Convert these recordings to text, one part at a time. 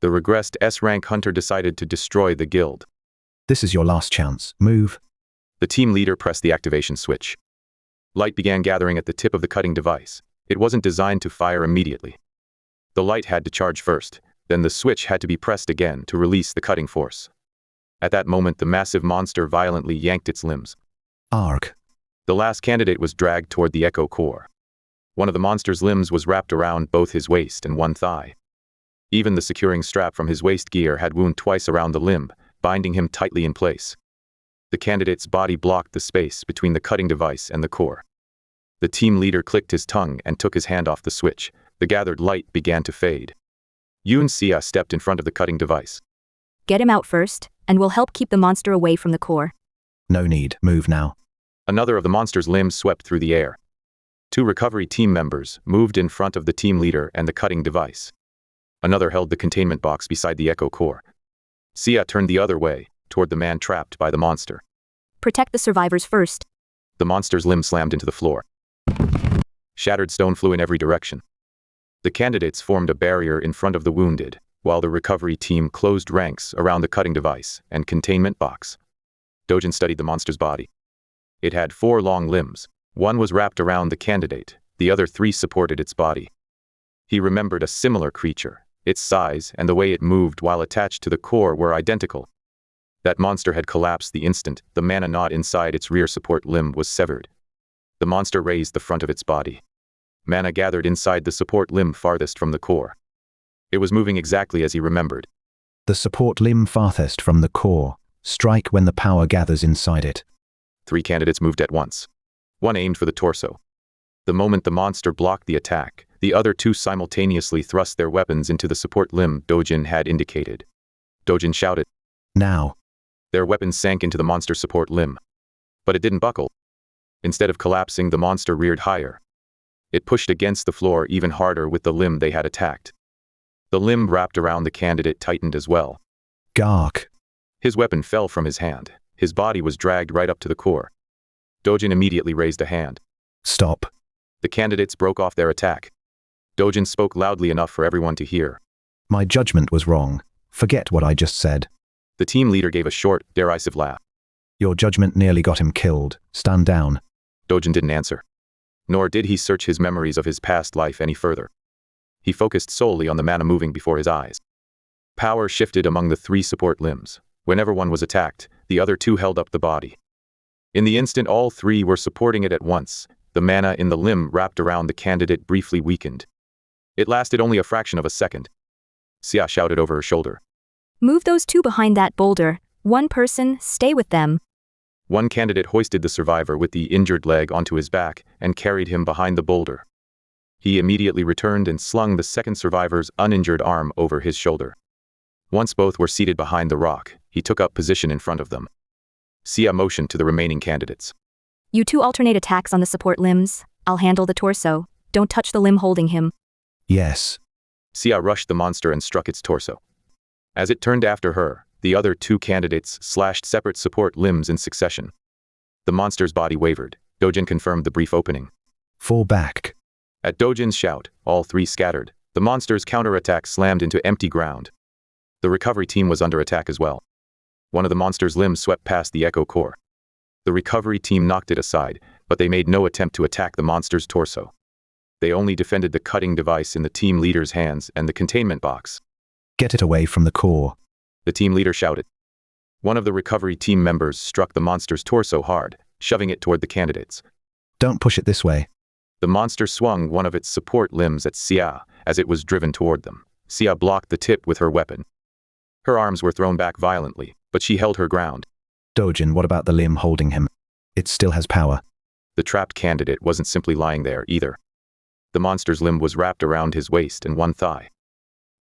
The regressed S-rank hunter decided to destroy the guild. This is your last chance. Move. The team leader pressed the activation switch. Light began gathering at the tip of the cutting device. It wasn't designed to fire immediately. The light had to charge first, then the switch had to be pressed again to release the cutting force. At that moment, the massive monster violently yanked its limbs. Arg. The last candidate was dragged toward the echo core. One of the monster's limbs was wrapped around both his waist and one thigh. Even the securing strap from his waist gear had wound twice around the limb, binding him tightly in place. The candidate's body blocked the space between the cutting device and the core. The team leader clicked his tongue and took his hand off the switch. The gathered light began to fade. Yoon Sia stepped in front of the cutting device. Get him out first, and we'll help keep the monster away from the core. No need. Move now. Another of the monster's limbs swept through the air. 2 recovery team members moved in front of the team leader and the cutting device. Another held the containment box beside the echo core. Sia turned the other way, toward the man trapped by the monster. Protect the survivors first. The monster's limb slammed into the floor. Shattered stone flew in every direction. The candidates formed a barrier in front of the wounded, while the recovery team closed ranks around the cutting device and containment box. Dojin studied the monster's body. It had 4 long limbs. One was wrapped around the candidate, the other 3 supported its body. He remembered a similar creature. Its size and the way it moved while attached to the core were identical. That monster had collapsed the instant the mana knot inside its rear support limb was severed. The monster raised the front of its body. Mana gathered inside the support limb farthest from the core. It was moving exactly as he remembered. The support limb farthest from the core. Strike when the power gathers inside it. 3 candidates moved at once. One aimed for the torso. The moment the monster blocked the attack, the other 2 simultaneously thrust their weapons into the support limb Dojin had indicated. Dojin shouted. Now. Their weapons sank into the monster's support limb. But it didn't buckle. Instead of collapsing, the monster reared higher. It pushed against the floor even harder with the limb they had attacked. The limb wrapped around the candidate tightened as well. Gark. His weapon fell from his hand. His body was dragged right up to the core. Dojin immediately raised a hand. Stop. The candidates broke off their attack. Dojin spoke loudly enough for everyone to hear. My judgment was wrong. Forget what I just said. The team leader gave a short, derisive laugh. Your judgment nearly got him killed. Stand down. Dojin didn't answer. Nor did he search his memories of his past life any further. He focused solely on the mana moving before his eyes. Power shifted among the 3 support limbs. Whenever one was attacked, the other 2 held up the body. In the instant all 3 were supporting it at once, the mana in the limb wrapped around the candidate briefly weakened. It lasted only a fraction of a second. Sia shouted over her shoulder. Move those 2 behind that boulder. 1 person, stay with them. One candidate hoisted the survivor with the injured leg onto his back and carried him behind the boulder. He immediately returned and slung the second survivor's uninjured arm over his shoulder. Once both were seated behind the rock, he took up position in front of them. Sia motioned to the remaining candidates. You 2 alternate attacks on the support limbs. I'll handle the torso. Don't touch the limb holding him. Yes. Sia rushed the monster and struck its torso. As it turned after her, the other 2 candidates slashed separate support limbs in succession. The monster's body wavered. Dojin confirmed the brief opening. Fall back. At Dojin's shout, all 3 scattered. The monster's counterattack slammed into empty ground. The recovery team was under attack as well. One of the monster's limbs swept past the echo core. The recovery team knocked it aside, but they made no attempt to attack the monster's torso. They only defended the cutting device in the team leader's hands and the containment box. Get it away from the core. The team leader shouted. One of the recovery team members struck the monster's torso hard, shoving it toward the candidates. Don't push it this way. The monster swung one of its support limbs at Sia as it was driven toward them. Sia blocked the tip with her weapon. Her arms were thrown back violently, but she held her ground. Dojin, what about the limb holding him? It still has power. The trapped candidate wasn't simply lying there either. The monster's limb was wrapped around his waist and one thigh.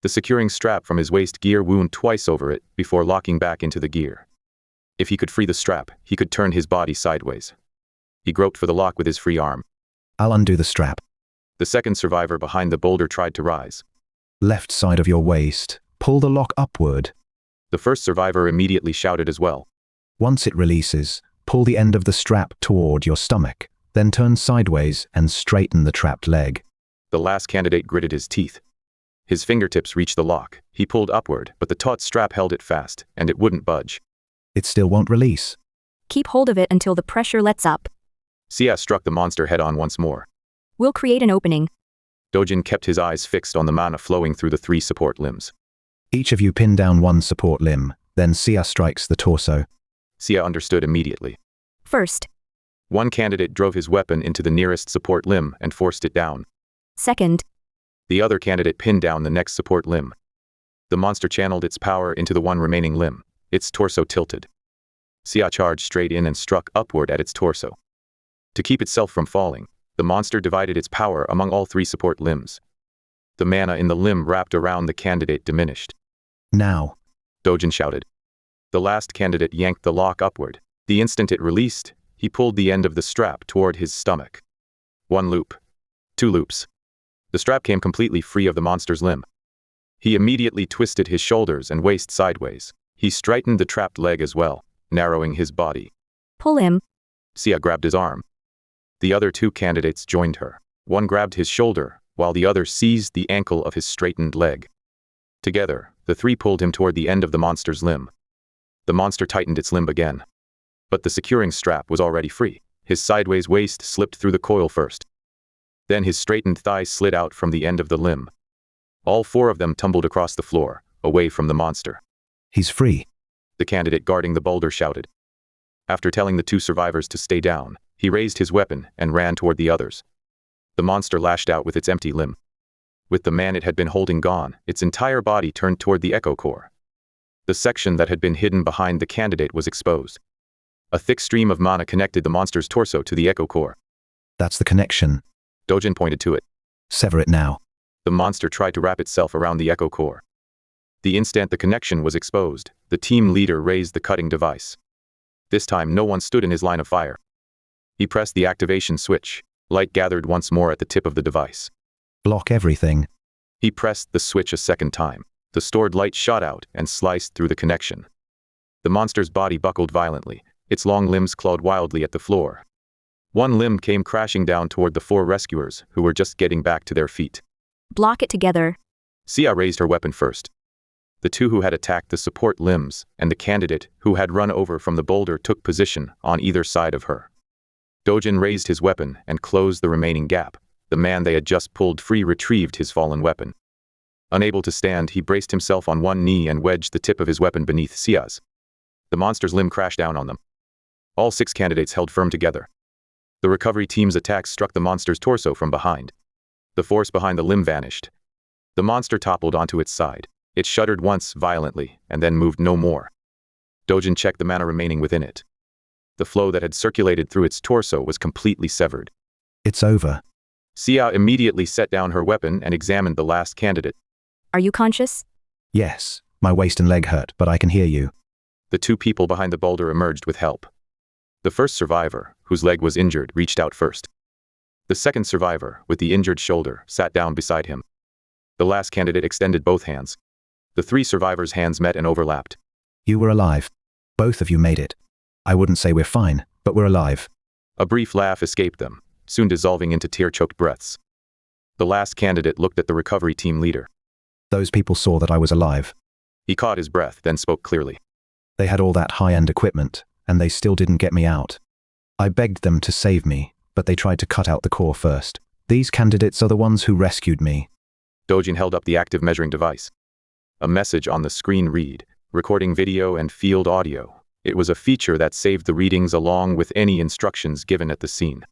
The securing strap from his waist gear wound twice over it before locking back into the gear. If he could free the strap, he could turn his body sideways. He groped for the lock with his free arm. I'll undo the strap. The second survivor behind the boulder tried to rise. Left side of your waist. Pull the lock upward. The first survivor immediately shouted as well. Once it releases, pull the end of the strap toward your stomach, then turn sideways and straighten the trapped leg. The last candidate gritted his teeth. His fingertips reached the lock. He pulled upward, but the taut strap held it fast, and it wouldn't budge. It still won't release. Keep hold of it until the pressure lets up. Sia struck the monster head-on once more. We'll create an opening. Dojin kept his eyes fixed on the mana flowing through the 3 support limbs. Each of you pin down one support limb, then Sia strikes the torso. Sia understood immediately. First. One candidate drove his weapon into the nearest support limb and forced it down. Second. The other candidate pinned down the next support limb. The monster channeled its power into the one remaining limb. Its torso tilted. Sia charged straight in and struck upward at its torso. To keep itself from falling, the monster divided its power among all 3 support limbs. The mana in the limb wrapped around the candidate diminished. Now, Dojin shouted. The last candidate yanked the lock upward. The instant it released, he pulled the end of the strap toward his stomach. 1 loop. 2 loops. The strap came completely free of the monster's limb. He immediately twisted his shoulders and waist sideways. He straightened the trapped leg as well, narrowing his body. Pull him. Sia grabbed his arm. The other 2 candidates joined her. One grabbed his shoulder, while the other seized the ankle of his straightened leg. Together, the 3 pulled him toward the end of the monster's limb. The monster tightened its limb again. But the securing strap was already free. His sideways waist slipped through the coil first. Then his straightened thigh slid out from the end of the limb. All 4 of them tumbled across the floor, away from the monster. he's free. The candidate guarding the boulder shouted. After telling the 2 survivors to stay down, he raised his weapon and ran toward the others. The monster lashed out with its empty limb. With the man it had been holding gone, its entire body turned toward the echo core. The section that had been hidden behind the candidate was exposed. A thick stream of mana connected the monster's torso to the echo core. That's the connection. Dojin pointed to it. Sever it now. The monster tried to wrap itself around the echo core. The instant the connection was exposed, the team leader raised the cutting device. This time no one stood in his line of fire. He pressed the activation switch. Light gathered once more at the tip of the device. Block everything. He pressed the switch a second time. The stored light shot out and sliced through the connection. The monster's body buckled violently. Its long limbs clawed wildly at the floor. One limb came crashing down toward the 4 rescuers who were just getting back to their feet. Block it together. Sia raised her weapon first. The 2 who had attacked the support limbs and the candidate who had run over from the boulder took position on either side of her. Dojin raised his weapon and closed the remaining gap. The man they had just pulled free retrieved his fallen weapon. Unable to stand, he braced himself on one knee and wedged the tip of his weapon beneath Sia's. The monster's limb crashed down on them. All 6 candidates held firm together. The recovery team's attack struck the monster's torso from behind. The force behind the limb vanished. The monster toppled onto its side. It shuddered once violently and then moved no more. Dojin checked the mana remaining within it. The flow that had circulated through its torso was completely severed. It's over. Sia immediately set down her weapon and examined the last candidate. Are you conscious? Yes, my waist and leg hurt, but I can hear you. The 2 people behind the boulder emerged with help. The first survivor, whose leg was injured, reached out first. The second survivor, with the injured shoulder, sat down beside him. The last candidate extended both hands. The 3 survivors' hands met and overlapped. You were alive. Both of you made it. I wouldn't say we're fine, but we're alive. A brief laugh escaped them, soon dissolving into tear-choked breaths. The last candidate looked at the recovery team leader. Those people saw that I was alive. He caught his breath, then spoke clearly. They had all that high-end equipment, and they still didn't get me out. I begged them to save me, but they tried to cut out the core first. These candidates are the ones who rescued me. Dojin held up the active measuring device. A message on the screen read, recording video and field audio. It was a feature that saved the readings along with any instructions given at the scene.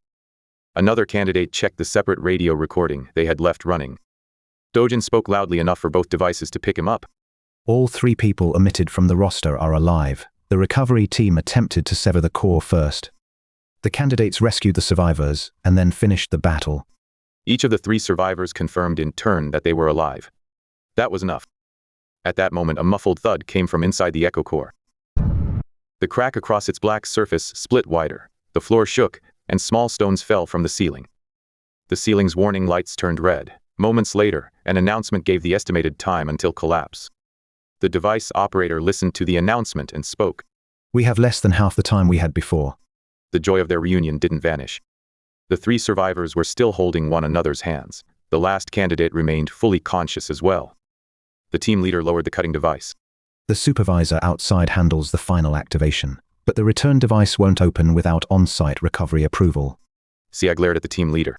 Another candidate checked the separate radio recording they had left running. Dojin spoke loudly enough for both devices to pick him up. All 3 people omitted from the roster are alive. The recovery team attempted to sever the core first. The candidates rescued the survivors and then finished the battle. Each of the 3 survivors confirmed in turn that they were alive. That was enough. At that moment, a muffled thud came from inside the echo core. The crack across its black surface split wider. The floor shook, and small stones fell from the ceiling. The ceiling's warning lights turned red. Moments later, an announcement gave the estimated time until collapse. The device operator listened to the announcement and spoke. We have less than half the time we had before. The joy of their reunion didn't vanish. The 3 survivors were still holding one another's hands. The last candidate remained fully conscious as well. The team leader lowered the cutting device. The supervisor outside handles the final activation, but the return device won't open without on-site recovery approval. Sia glared at the team leader.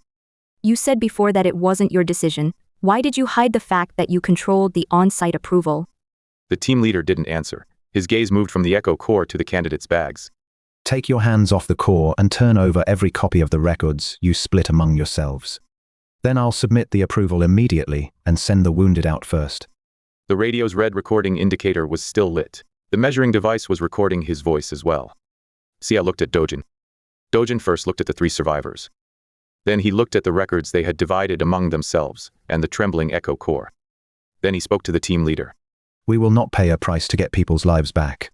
You said before that it wasn't your decision. Why did you hide the fact that you controlled the on-site approval? The team leader didn't answer. His gaze moved from the echo core to the candidates' bags. Take your hands off the core and turn over every copy of the records you split among yourselves. Then I'll submit the approval immediately and send the wounded out first. The radio's red recording indicator was still lit. The measuring device was recording his voice as well. Sia looked at Dojin. Dojin first looked at the 3 survivors. Then he looked at the records they had divided among themselves and the trembling echo core. Then he spoke to the team leader. We will not pay a price to get people's lives back.